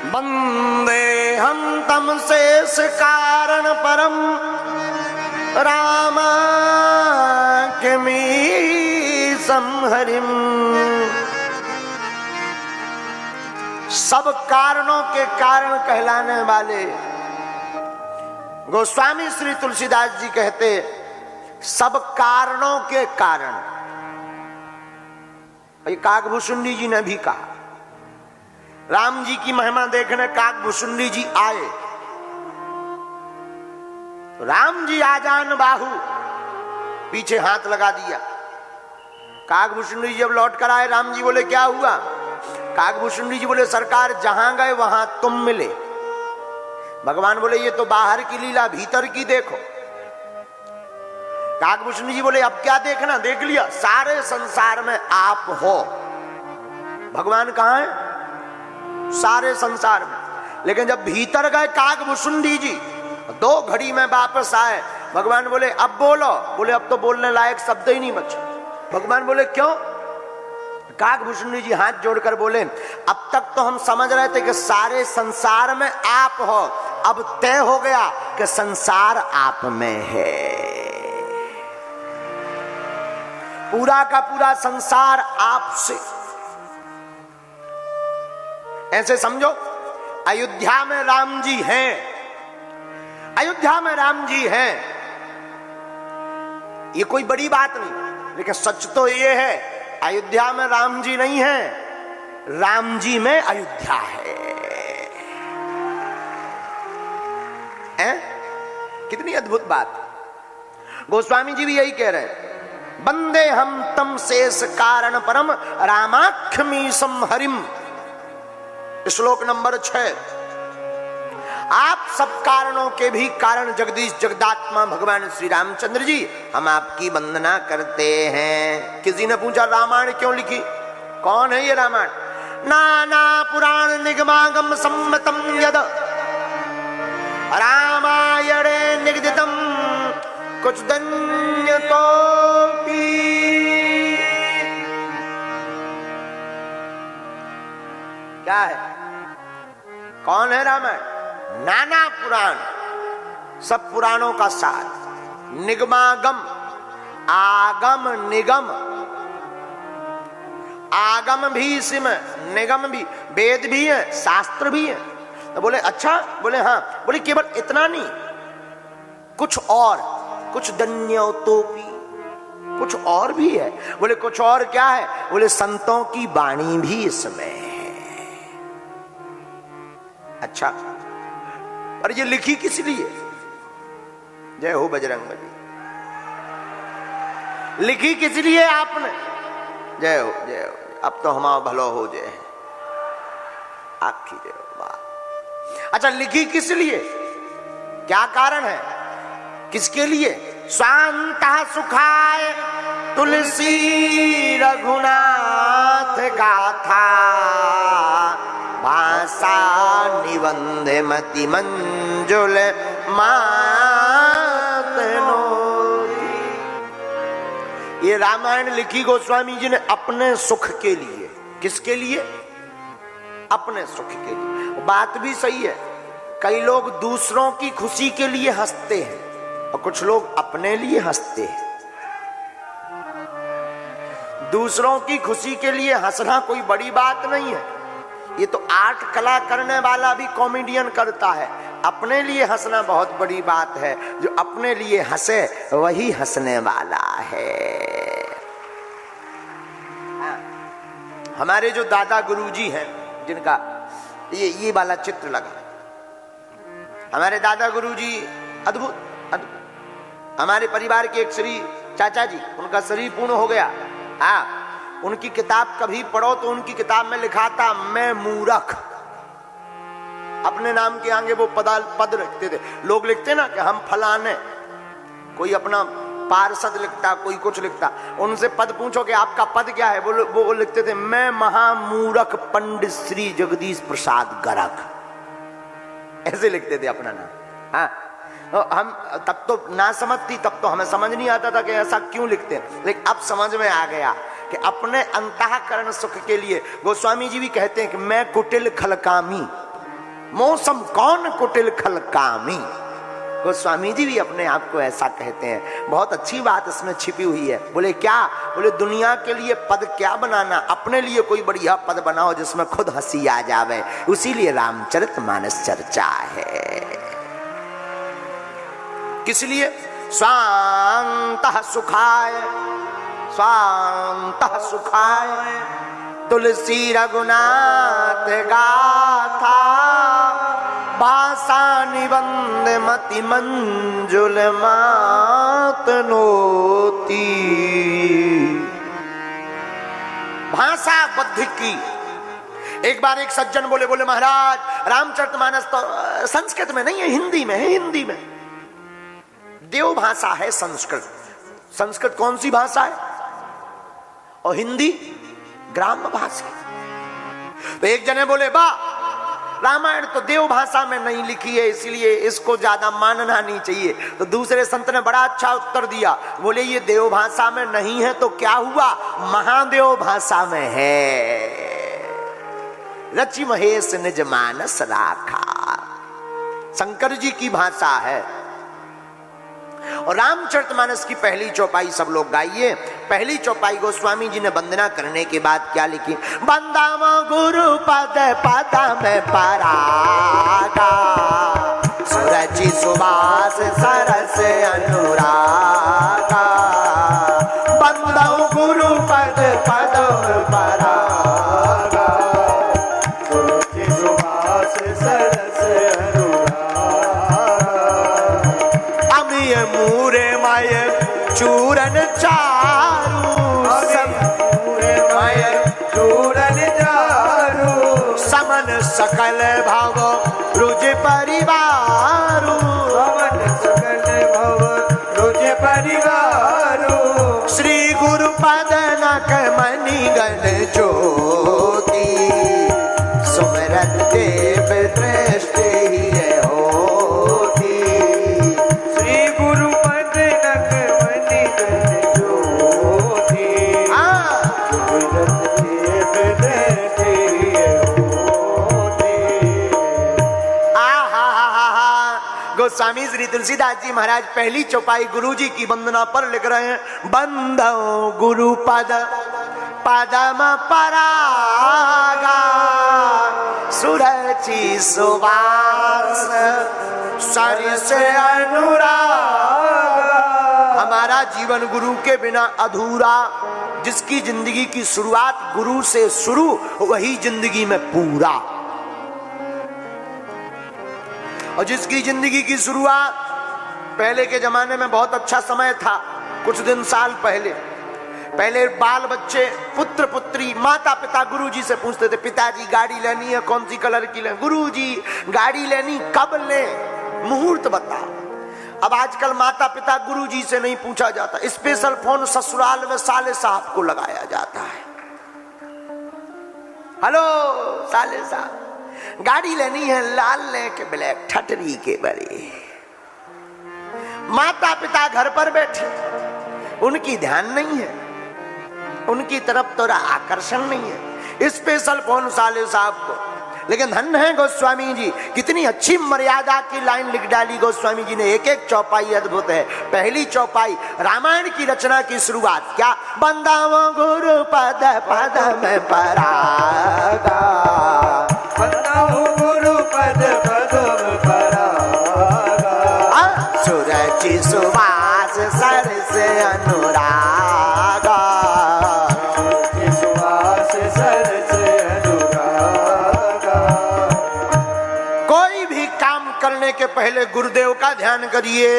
वंदे हम तम शेष कारण परम रामाख्यमीशं हरिम। सब कारणों के कारण कहलाने वाले गोस्वामी श्री तुलसीदास जी कहते सब कारणों के कारण। काकभूषुंडी जी ने भी कहा, राम जी की महिमा देखने काकभूषुंडी जी आए, तो राम जी आजान बाहु पीछे हाथ लगा दिया। काकभूषुंडी जी जब लौट कर आए, राम जी बोले क्या हुआ? काकभूषुंडी जी बोले सरकार जहां गए वहां तुम मिले। भगवान बोले ये तो बाहर की लीला, भीतर की देखो। काकभूषुंडी जी बोले अब क्या देखना, देख लिया, सारे संसार में आप हो। भगवान कहां है? सारे संसार में। लेकिन जब भीतर गए काकभूषुंडी जी, 2 घड़ी में वापस आए। भगवान बोले अब बोलो। बोले अब तो बोलने लायक शब्द ही नहीं बचे। भगवान बोले क्यों? काकभूषुंडी जी हाथ जोड़कर बोले अब तक तो हम समझ रहे थे कि सारे संसार में आप हो, अब तय हो गया कि संसार आप में है। पूरा का पूरा संसार आपसे। ऐसे समझो अयोध्या में राम जी हैं, अयोध्या में राम जी हैं, ये कोई बड़ी बात नहीं। लेकिन सच तो ये है अयोध्या में राम जी नहीं है, राम जी में अयोध्या है। कितनी अद्भुत बात। गोस्वामी जी भी यही कह रहे हैं, वंदे हम तम शेष कारण परम रामाख्यमीशं हरिम। श्लोक नंबर 6। आप सब कारणों के भी कारण जगदीश जगदात्मा भगवान श्री रामचंद्र जी, हम आपकी वंदना करते हैं। किसी ने पूछा रामायण क्यों लिखी? कौन है ये रामायण? नाना पुराण निगमागम सम्मतम यद रामायणे निगदितम कुछ धन्य तो क्या है? कौन है रामायण? नाना पुराण, सब पुराणों का साथ, निगमागम, आगम निगम, आगम भी इसमें, निगम भी, वेद भी है, शास्त्र भी है। तो बोले अच्छा? बोले हाँ। बोले केवल इतना नहीं, कुछ और, कुछ दन्योतोपी, कुछ और भी है। बोले कुछ और क्या है? बोले संतों की वाणी भी इसमें है। अच्छा, पर ये लिखी किस लिए? जय हो बजरंगबली। लिखी किस लिए आपने? जय हो जय हो, अब तो हमारा भलो हो जाए, आखी जय हो। वाह। अच्छा, लिखी किस लिए? क्या कारण है? किसके लिए? शांता सुखाय तुलसी रघुनाथ गाथा भाषा निबंध मति मंजुल मातनो। ये रामायण लिखी गोस्वामी जी ने अपने सुख के लिए। किसके लिए? अपने सुख के लिए। बात भी सही है, कई लोग दूसरों की खुशी के लिए हंसते हैं और कुछ लोग अपने लिए हंसते हैं। दूसरों की खुशी के लिए हंसना कोई बड़ी बात नहीं है, ये तो आर्ट कला करने वाला भी कॉमेडियन करता है। अपने लिए हंसना बहुत बड़ी बात है। जो अपने लिए हंसे वही हंसने वाला है। हमारे जो दादा गुरुजी हैं, जिनका ये वाला चित्र लगा, हमारे दादा गुरुजी अद्भुत अद्भुत। हमारे परिवार के एक श्री चाचा जी, उनका शरीर पूर्ण हो गया। उनकी किताब कभी पढ़ो तो उनकी किताब में लिखा था मैं मूर्ख। अपने नाम के आगे वो पद लिखते थे। लोग लिखते ना कि हम फलाने, कोई अपना पार्षद लिखता, कोई कुछ लिखता। उनसे पद पूछो कि आपका पद क्या है, वो लिखते थे मैं महामूर्ख पंडित श्री जगदीश प्रसाद गर्ग। ऐसे लिखते थे अपना नाम। हाँ, हम तब तो ना समझ थी, तब तो हमें समझ नहीं आता था कि ऐसा क्यों लिखते हैं। लेकिन अब समझ में आ गया कि अपने अंतःकरण सुख के लिए। गोस्वामी जी भी कहते हैं कि मैं कुटिल खलकामी, मौसम कौन कुटिल खल कामी। गोस्वामी जी भी अपने आप को ऐसा कहते हैं। बहुत अच्छी बात इसमें छिपी हुई है। बोले क्या? बोले दुनिया के लिए पद क्या बनाना, अपने लिए कोई बढ़िया पद बनाओ जिसमें खुद हंसी आ जावे। उसीलिए रामचरितमानस चर्चा है। किस लिए? स्वांतः सुखाय, स्वांतः सुखाय तुलसी रघुनाथ गाथा, भाषा निबंध मति मंजुल मात नोती। भाषा बद्ध की। एक बार एक सज्जन बोले, बोले महाराज रामचरितमानस तो संस्कृत में नहीं है, हिंदी में है। हिंदी में देव भाषा है संस्कृत। संस्कृत कौन सी भाषा है? और हिंदी ग्राम्य भाषा। तो एक जने बोले बा रामायण तो देव भाषा में नहीं लिखी है, इसलिए इसको ज्यादा मानना नहीं चाहिए। तो दूसरे संत ने बड़ा अच्छा उत्तर दिया। बोले ये देव भाषा में नहीं है तो क्या हुआ, महादेव भाषा में है। रचि महेश निज मानस राखा, शंकर जी की भाषा है। और रामचरितमानस की पहली चौपाई सब लोग गाइए। पहली चौपाई गोस्वामी जी ने वंदना करने के बाद क्या लिखी? बंदाम गुरु पद पद में परागा, सुरचि सुबास सरस अनुरागा। बंदाम गुरु पद पद में परागा, सुरचि सुबास सरस मूरे माय चूरन चारू, माय चूरन चारू। समन सकल भव रुज परिवारू, समन सकल भव रुज परिवारू। श्री गुरु पद नक मणि गण ज्योति, सुमरत देव दृष्टि गोस्वामी श्री तुलसीदास जी महाराज पहली चौपाई गुरु जी की वंदना पर लिख रहे हैं। बंदो गुरु पद पदम परागा, सुरचि सुवास सरिस अनुरागा। हमारा जीवन गुरु के बिना अधूरा। जिसकी जिंदगी की शुरुआत गुरु से शुरू, वही जिंदगी में पूरा। और जिसकी जिंदगी की शुरुआत पहले के जमाने में बहुत अच्छा समय था। कुछ दिन साल पहले बाल बच्चे पुत्र पुत्री माता पिता गुरुजी से पूछते थे, पिताजी गाड़ी लेनी है, कौन सी कलर की लें? गुरुजी गाड़ी लेनी कब लें, मुहूर्त बताओ। अब आजकल माता पिता गुरुजी से नहीं पूछा जाता, स्पेशल फोन ससुराल में साले साहब को लगाया जाता है। हेलो साले साहब, गाड़ी लेनी है, लाल ले के ब्लैक, ठटरी के बड़ी। माता पिता घर पर बैठे, उनकी ध्यान नहीं है, उनकी तरफ तोरा आकर्षण नहीं है। स्पेशल फोन साले साहब को। लेकिन धन्य है गोस्वामी जी, कितनी अच्छी मर्यादा की लाइन लिख डाली गोस्वामी जी ने। एक एक चौपाई अद्भुत है। पहली चौपाई रामायण की रचना की शुरुआत क्या? बंदावो गुरु पद पद में परागा, बंदावो गुरु पद पद में परागा। सुरचि सुवास सरस अनुरागा, सुवास सरस अनुरागा। कोई भी काम करने के पहले गुरुदेव का ध्यान करिए।